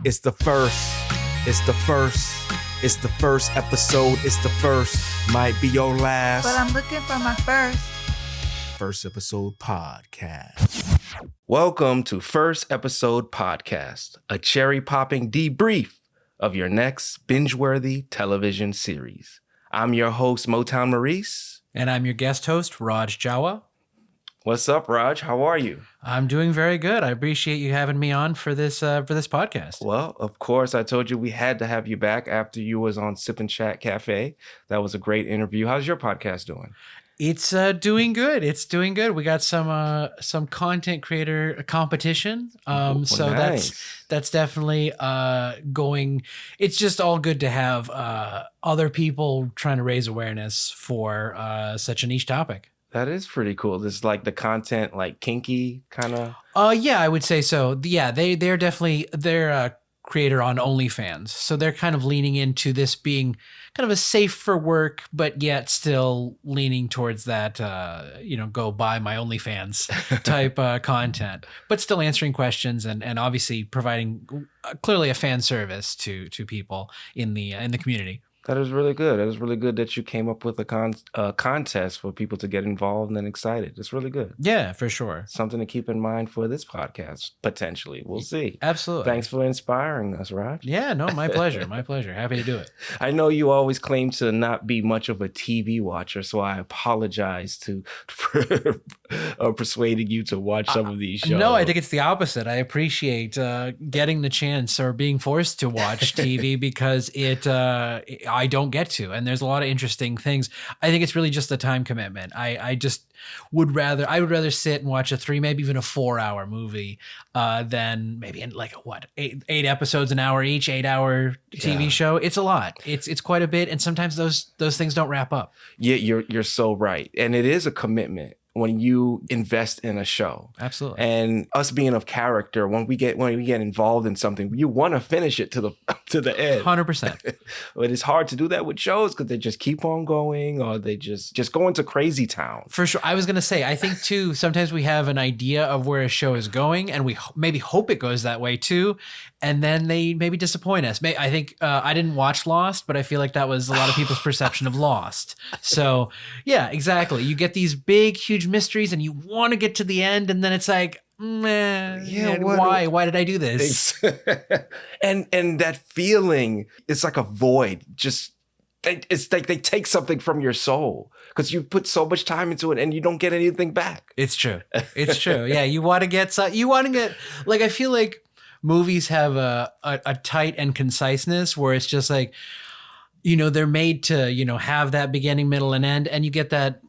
It's the first. It's the first. It's the first episode. It's the first. Might be your last. But I'm looking for my first. First episode podcast. Welcome to First Episode Podcast, a cherry popping debrief of your next binge-worthy television series. I'm your host, Motown Maurice. And I'm your guest host, Raj Jawa. What's up, Raj? How are you? I'm doing very good. I appreciate you having me on for this podcast. Well, of course, I told you we had to have you back after you was on Sip and Chat Cafe. That was a great interview. How's your podcast doing? It's doing good. It's doing good. We got some content creator competition. So nice. that's definitely going. It's just all good to have other people trying to raise awareness for such a niche topic. That is pretty cool. This is like the content, like kinky kind of. Yeah, I would say so. Yeah, they're definitely a creator on OnlyFans, so they're kind of leaning into this being kind of a safe for work, but yet still leaning towards that, go buy my OnlyFans type content, but still answering questions and obviously providing clearly a fan service to people in the community. That is really good. That is really good that you came up with a contest for people to get involved and excited. It's really good. Yeah, for sure. Something to keep in mind for this podcast, potentially. We'll see. Absolutely. Thanks for inspiring us, Raj. Yeah, no, my pleasure. My pleasure. Happy to do it. I know you always claim to not be much of a TV watcher, so I apologize for persuading you to watch some of these shows. No, I think it's the opposite. I appreciate getting the chance or being forced to watch TV because I don't get to, and there's a lot of interesting things. I think it's really just a time commitment. I would rather sit and watch a 3, maybe even a 4-hour movie than maybe in like eight episodes an hour each, 8-hour TV show. It's a lot. It's quite a bit, and sometimes those things don't wrap up. Yeah, you're so right, and it is a commitment when you invest in a show. Absolutely. And us being of character, when we get involved in something, you want to finish it to the end. 100%. But it's hard to do that with shows because they just keep on going, or they just go into crazy town. For sure. I was going to say, I think too, sometimes we have an idea of where a show is going and we maybe hope it goes that way too. And then they maybe disappoint us. I think I didn't watch Lost, but I feel like that was a lot of people's perception of Lost. So yeah, exactly. You get these big, huge mysteries and you want to get to the end, and then it's like, why did I do this? and that feeling, it's like a void. It's like they take something from your soul because you put so much time into it and you don't get anything back. It's true. It's true. Yeah, you want to get like, I feel like movies have a tight and conciseness where it's just like, they're made to, have that beginning, middle, and end. And you get that,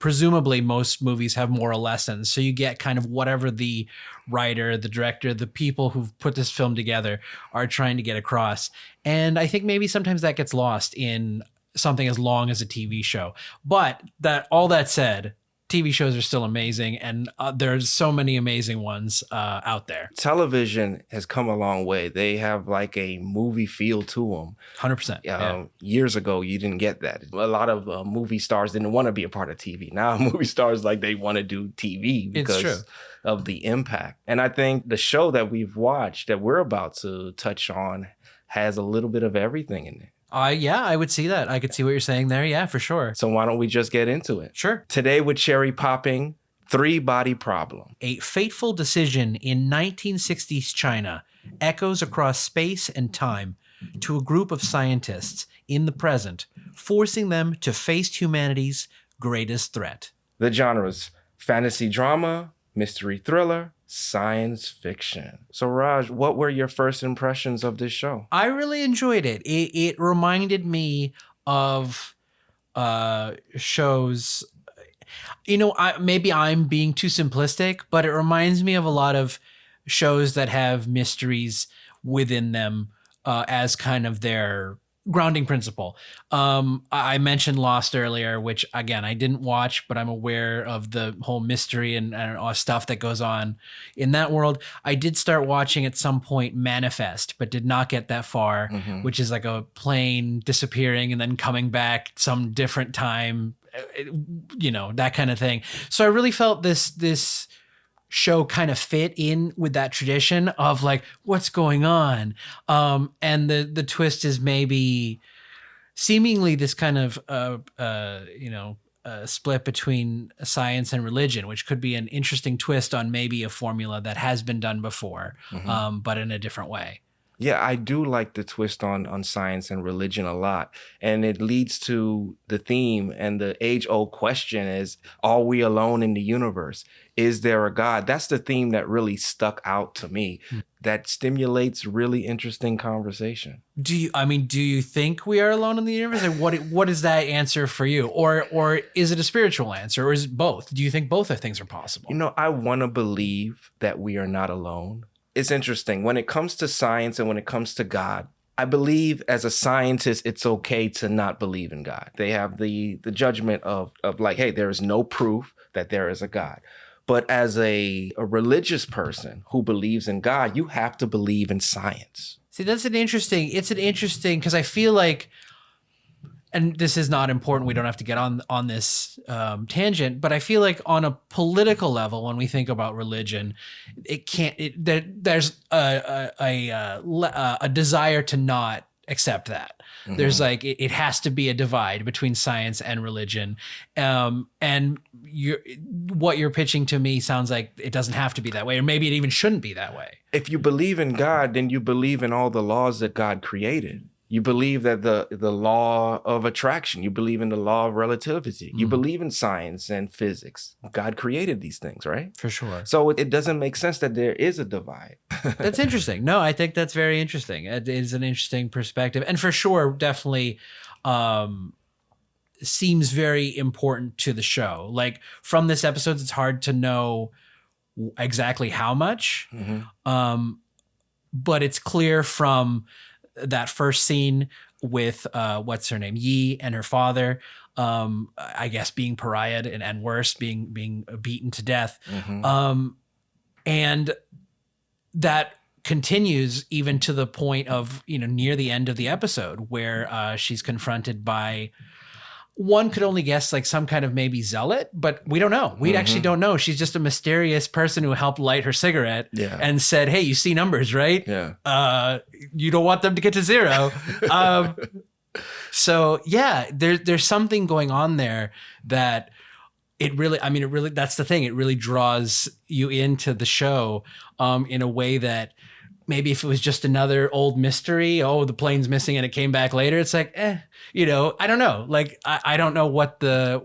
presumably most movies have moral lessons. So you get kind of whatever the writer, the director, the people who've put this film together are trying to get across. And I think maybe sometimes that gets lost in something as long as a TV show. But all that said, TV shows are still amazing, and there's so many amazing ones out there. Television has come a long way. They have like a movie feel to them. 100%. Years ago, you didn't get that. A lot of movie stars didn't want to be a part of TV. Now movie stars, like, they want to do TV because of the impact. And I think the show that we've watched that we're about to touch on has a little bit of everything in it. I would see that. I could see what you're saying there. Yeah, for sure. So why don't we just get into it? Sure. Today we're cherry popping 3-Body Problem. A fateful decision in 1960s China echoes across space and time to a group of scientists in the present, forcing them to face humanity's greatest threat. The genres: fantasy drama, mystery thriller, science fiction. So Raj, what were your first impressions of this show? I really enjoyed it. It reminded me of shows, maybe I'm being too simplistic, but it reminds me of a lot of shows that have mysteries within them as kind of their grounding principle. I mentioned Lost earlier, which again, I didn't watch, but I'm aware of the whole mystery and stuff that goes on in that world. I did start watching at some point Manifest, but did not get that far, which is like a plane disappearing and then coming back some different time, that kind of thing. So I really felt this show kind of fit in with that tradition of like, what's going on? And the twist is maybe seemingly this kind of, split between science and religion, which could be an interesting twist on maybe a formula that has been done before, but in a different way. Yeah, I do like the twist on science and religion a lot. And it leads to the theme and the age-old question is, are we alone in the universe? Is there a God? That's the theme that really stuck out to me. That stimulates really interesting conversation. Do you think we are alone in the universe? And what is that answer for you? Or is it a spiritual answer, or is it both? Do you think both of things are possible? I want to believe that we are not alone. It's interesting. When it comes to science and when it comes to God, I believe as a scientist, it's okay to not believe in God. They have the judgment of like, hey, there is no proof that there is a God. But as a religious person who believes in God, you have to believe in science. See, it's an interesting, because I feel like, and this is not important, we don't have to get on this tangent, but I feel like on a political level, when we think about religion, there's a desire to not accept that. There's like, it has to be a divide between science and religion. And what you're pitching to me sounds like it doesn't have to be that way, or maybe it even shouldn't be that way. If you believe in God, then you believe in all the laws that God created. You believe that the law of attraction, you believe in the law of relativity, you believe in science and physics. God created these things, right? For sure. So it doesn't make sense that there is a divide. That's interesting. No, I think that's very interesting. It is an interesting perspective. And for sure, definitely seems very important to the show. Like from this episode, it's hard to know exactly how much, but it's clear from that first scene with what's her name, Yi, and her father, I guess being pariahed and worse, being beaten to death, and that continues even to the point of near the end of the episode where she's confronted by, one could only guess, like some kind of maybe zealot, but we don't know. We actually don't know. She's just a mysterious person who helped light her cigarette and said, hey, you see numbers, right? Yeah. You don't want them to get to zero. So yeah, there's something going on there that that's the thing. It really draws you into the show in a way that maybe if it was just another old mystery, the plane's missing and it came back later, it's like, I don't know. Like, I don't know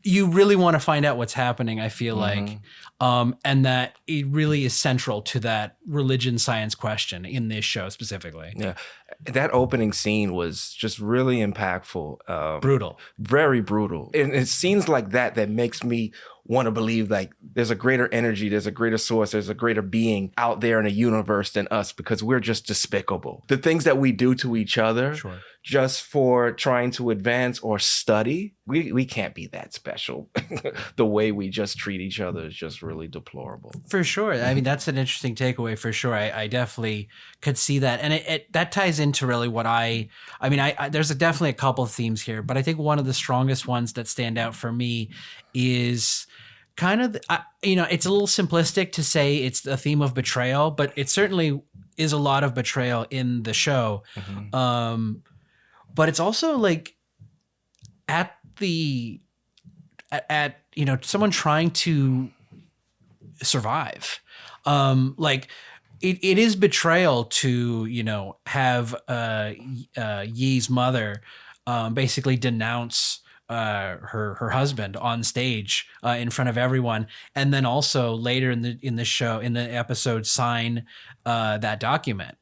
you really want to find out what's happening, I feel like. And that it really is central to that religion science question in this show specifically. Yeah. That opening scene was just really impactful. Brutal. Very brutal. And it's scenes like that makes me want to believe like there's a greater energy, there's a greater source, there's a greater being out there in the universe than us, because we're just despicable. The things that we do to each other just for trying to advance or study, we can't be that special. The way we just treat each other is just really deplorable. For sure. I mean, that's an interesting takeaway for sure. I definitely could see that. And that ties into really what there's definitely a couple of themes here, but I think one of the strongest ones that stand out for me is kind of, it's a little simplistic to say it's a theme of betrayal, but it certainly is a lot of betrayal in the show. But it's also like at someone trying to survive. Like it is betrayal to, have Yi's mother basically denounce her husband on stage in front of everyone, and then also later in the episode sign that document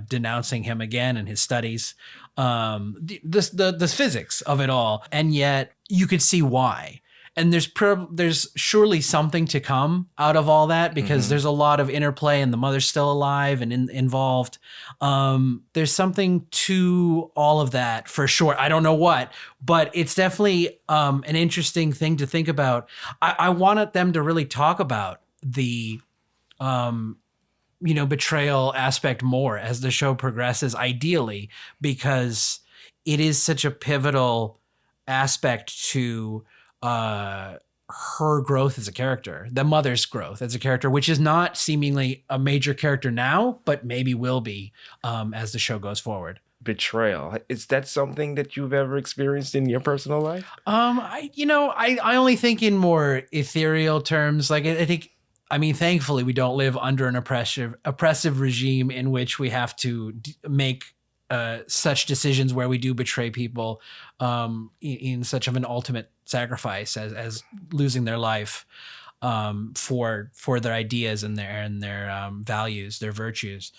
denouncing him again and his studies, the physics of it all, and yet you could see why. And there's surely something to come out of all that, because there's a lot of interplay and the mother's still alive and involved. There's something to all of that for sure. I don't know what, but it's definitely an interesting thing to think about. I wanted them to really talk about the betrayal aspect more as the show progresses, ideally, because it is such a pivotal aspect to her growth as a character, the mother's growth as a character, which is not seemingly a major character now, but maybe will be as the show goes forward. Betrayal. Is that something that you've ever experienced in your personal life? I only think in more ethereal terms. Like I think, I mean, thankfully we don't live under an oppressive regime in which we have to make such decisions where we do betray people in such of an ultimate sacrifice as losing their life for their ideas and their values, their virtues.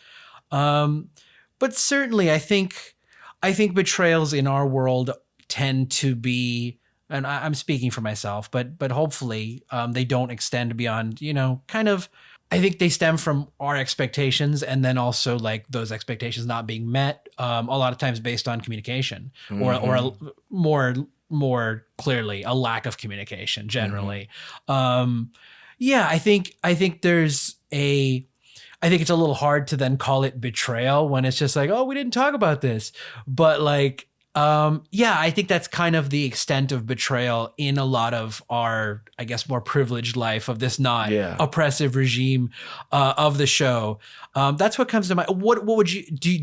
But certainly, I think betrayals in our world tend to be, and I'm speaking for myself, but hopefully they don't extend beyond, kind of. I think they stem from our expectations, and then also like those expectations not being met. A lot of times based on communication, or more clearly a lack of communication generally. I think there's a. I think it's a little hard to then call it betrayal when it's just like, oh, we didn't talk about this. But like, I think that's kind of the extent of betrayal in a lot of our, I guess, more privileged life of this not oppressive regime of the show. That's what comes to mind. What would you do?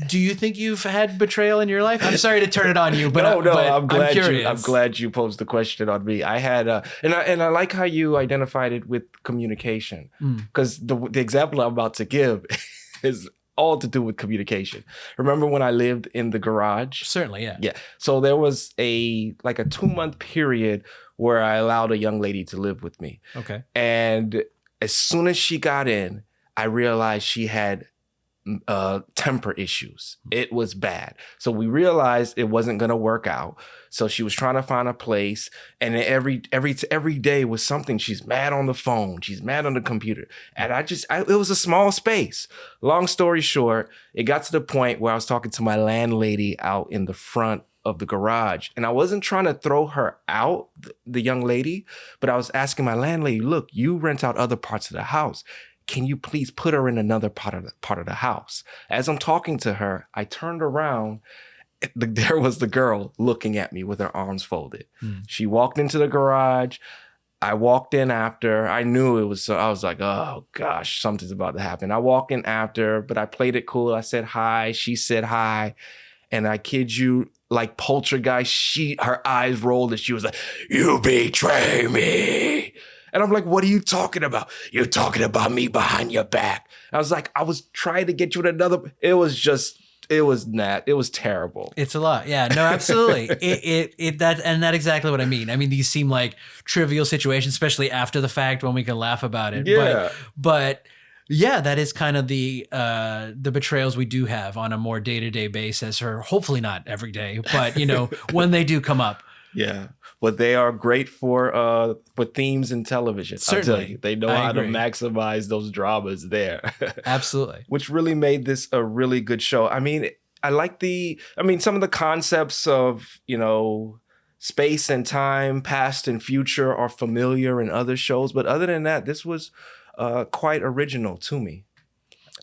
Do you think you've had betrayal in your life? I'm sorry to turn it on you, but I'm curious. I'm glad you posed the question on me. I had, and I like how you identified it with communication, because the example I'm about to give is all to do with communication. Remember when I lived in the garage? Certainly, yeah. Yeah. So there was a 2-month period where I allowed a young lady to live with me. Okay. And as soon as she got in, I realized she had temper issues. It was bad. So we realized it wasn't going to work out. So she was trying to find a place, and every day was something. She's mad on the phone. She's mad on the computer. And it was a small space. Long story short, it got to the point where I was talking to my landlady out in the front of the garage, and I wasn't trying to throw her out, the young lady, but I was asking my landlady, look, you rent out other parts of the house. Can you please put her in another part of the house? As I'm talking to her, I turned around. There was the girl looking at me with her arms folded. She walked into the garage. I walked in after. I knew it was, so I was like, oh gosh, something's about to happen. I walked in after, but I played it cool. I said hi. She said hi. And I kid you, like poltergeist, her eyes rolled and she was like, you betray me. And I'm like, what are you talking about? You're talking about me behind your back. I was like, I was trying to get you in another. It was terrible. It's a lot. Yeah, no, absolutely. That's exactly what I mean. I mean, these seem like trivial situations, especially after the fact when we can laugh about it. Yeah. But yeah, that is kind of the betrayals we do have on a more day-to-day basis, or hopefully not every day, but when they do come up. Yeah. But they are great for themes in television. Certainly. They know how to maximize those dramas there. Absolutely. Which really made this a really good show. I mean, some of the concepts of, space and time, past and future are familiar in other shows. But other than that, this was quite original to me.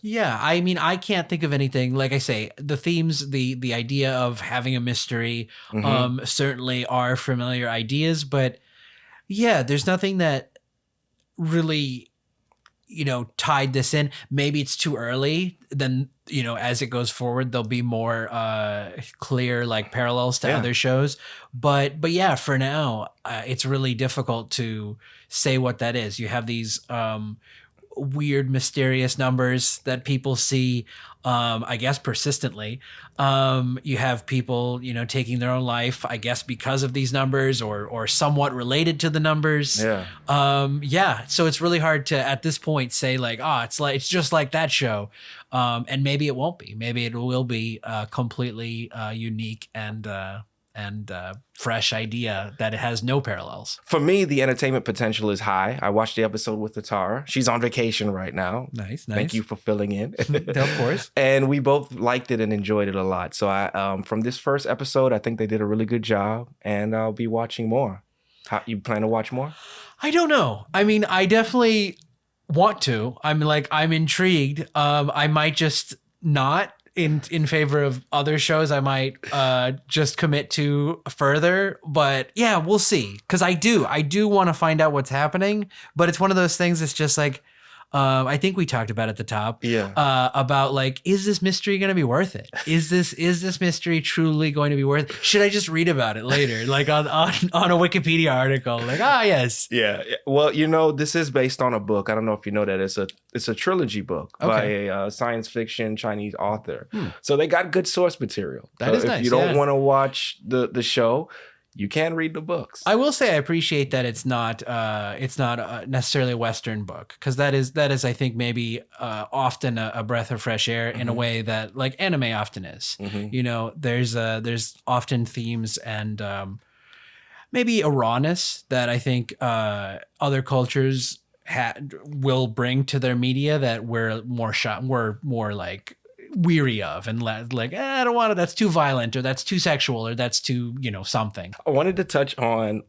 Yeah, I mean, I can't think of anything. Like I say, the themes, the idea of having a mystery, certainly are familiar ideas. But yeah, there's nothing that really, tied this in. Maybe it's too early. Then, as it goes forward, there'll be more clear like parallels to other shows. But yeah, for now, it's really difficult to say what that is. You have these weird, mysterious numbers that people see, I guess, persistently. You have people, taking their own life, I guess, because of these numbers or somewhat related to the numbers. Yeah. So it's really hard to, at this point, say like, it's just like that show. And maybe it won't be. Maybe it will be a completely unique and fresh idea that it has no parallels. For me, the entertainment potential is high. I watched the episode with Tara. She's on vacation right now. Nice. Thank you for filling in. Of course. And we both liked it and enjoyed it a lot. So I, from this first episode, I think they did a really good job, and I'll be watching more. You plan to watch more? I don't know. I mean, I definitely want to. I'm intrigued. I might just not. in favor of other shows I might just commit to further. But yeah, we'll see. Because I do want to find out what's happening. But it's one of those things. It's just like, I think we talked about at the top. Yeah. About like, is this mystery going to be worth it? Is this mystery truly going to be worth it? Should I just read about it later, like on a Wikipedia article? Like, yes. Yeah. Well, this is based on a book. I don't know if you know that it's a trilogy book by a science fiction Chinese author. So they got good source material. That is nice. If you don't want to watch the show, you can read the books. I will say I appreciate that it's not necessarily a Western book, because that is I think maybe often a breath of fresh air in a way that like anime often is. There's often themes and maybe a rawness that I think other cultures will bring to their media that we're more like weary of, and like, I don't want it. That's too violent, or that's too sexual, or that's too, something. I wanted to touch on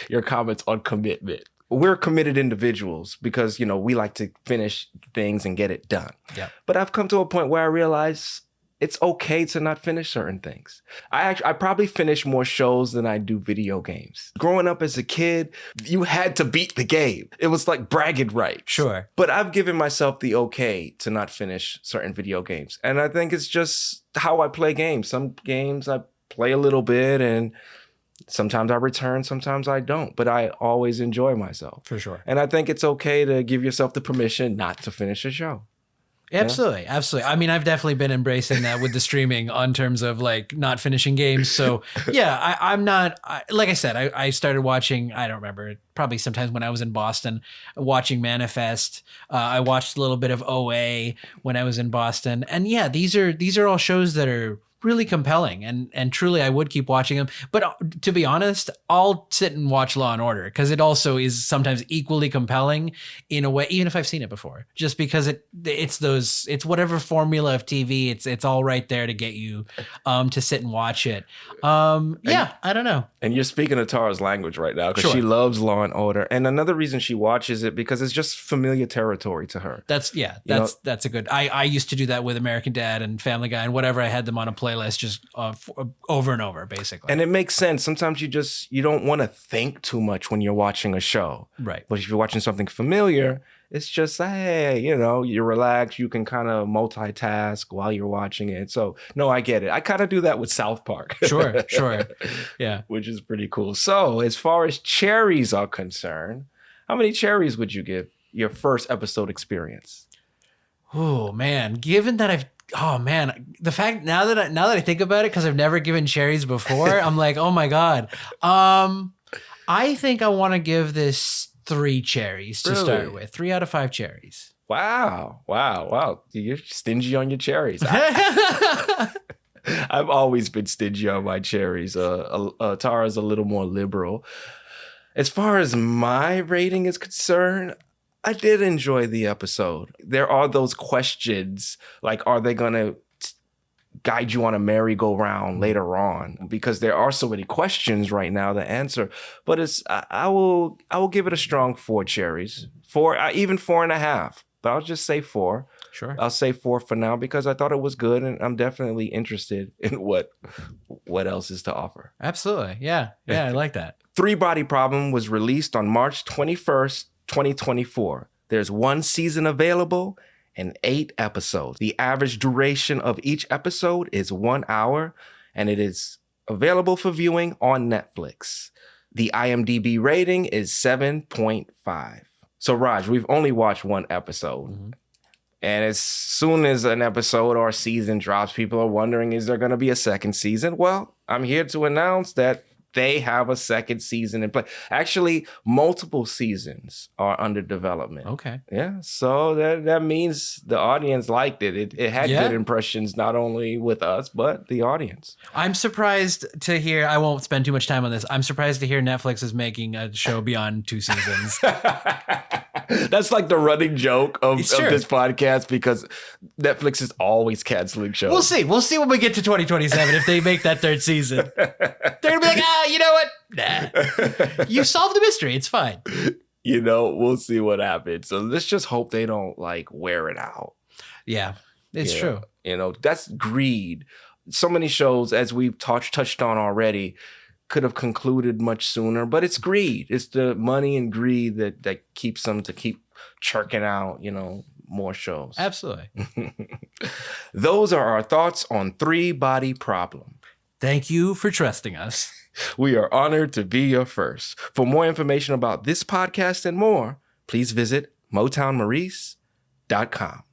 your comments on commitment. We're committed individuals because, we like to finish things and get it done. Yeah. But I've come to a point where I realize it's okay to not finish certain things. I probably finish more shows than I do video games. Growing up as a kid, you had to beat the game. It was like bragging rights. Sure. But I've given myself the okay to not finish certain video games. And I think it's just how I play games. Some games I play a little bit and sometimes I return, sometimes I don't. But I always enjoy myself. For sure. And I think it's okay to give yourself the permission not to finish a show. Absolutely. Absolutely. I mean, I've definitely been embracing that with the streaming on terms of like not finishing games. So yeah, I'm not, like I said, I started watching, I don't remember, probably sometimes when I was in Boston, watching Manifest. I watched a little bit of OA when I was in Boston. And yeah, these are all shows that are really compelling, and truly I would keep watching them. But to be honest, I'll sit and watch Law and Order because it also is sometimes equally compelling in a way, even if I've seen it before, just because it's whatever formula of TV, it's all right there to get you to sit and watch it. I don't know. And you're speaking of Tara's language right now because she loves Law and Order, and another reason she watches it because it's just familiar territory to her. That's a good. I used to do that with American Dad and Family Guy and whatever I had them on a playlist just over and over, basically. And it makes sense. Sometimes you don't want to think too much when you're watching a show. Right. But if you're watching something familiar, it's just, hey, you're relaxed. You can kind of multitask while you're watching it. So, no, I get it. I kind of do that with South Park. Sure. Yeah. Which is pretty cool. So, as far as cherries are concerned, how many cherries would you give your first episode experience? Oh, man. Given that the fact now that I think about it, because I've never given cherries before, I'm like, oh my God. I think I want to give this 3 cherries to start with. 3 out of 5 cherries. Wow. You're stingy on your cherries. I've always been stingy on my cherries. Tara's a little more liberal. As far as my rating is concerned, I did enjoy the episode. There are those questions, like, are they going to guide you on a merry-go-round later on? Because there are so many questions right now to answer. But I will give it a strong 4 cherries, 4, even 4.5. But I'll just say 4. Sure. I'll say 4 for now because I thought it was good, and I'm definitely interested in what else is to offer. Absolutely, yeah, I like that. 3 Body Problem was released on March 21st. 2024. There's 1 season available and 8 episodes. The average duration of each episode is 1 hour, and it is available for viewing on Netflix. The IMDb rating is 7.5. So, Raj, we've only watched 1 episode. Mm-hmm. And as soon as an episode or a season drops, people are wondering, is there going to be a second season? Well, I'm here to announce that they have a second season in play. Actually, multiple seasons are under development. Okay. Yeah. So that means the audience liked it. It had good impressions, not only with us, but the audience. I'm surprised to hear, I won't spend too much time on this. I'm surprised to hear Netflix is making a show beyond 2 seasons. That's like the running joke of this podcast because Netflix is always canceling shows. We'll see when we get to 2027 if they make that 3rd season. They're going to be like, you know what? Nah. You solved the mystery. It's fine. We'll see what happens. So let's just hope they don't wear it out. Yeah. It's true. You know, that's greed. So many shows, as we've touched on already, could have concluded much sooner, but it's greed. It's the money and greed that keeps them to keep churking out, you know, more shows. Absolutely. Those are our thoughts on Three Body Problem. Thank you for trusting us. We are honored to be your first. For more information about this podcast and more, please visit MotownMaurice.com.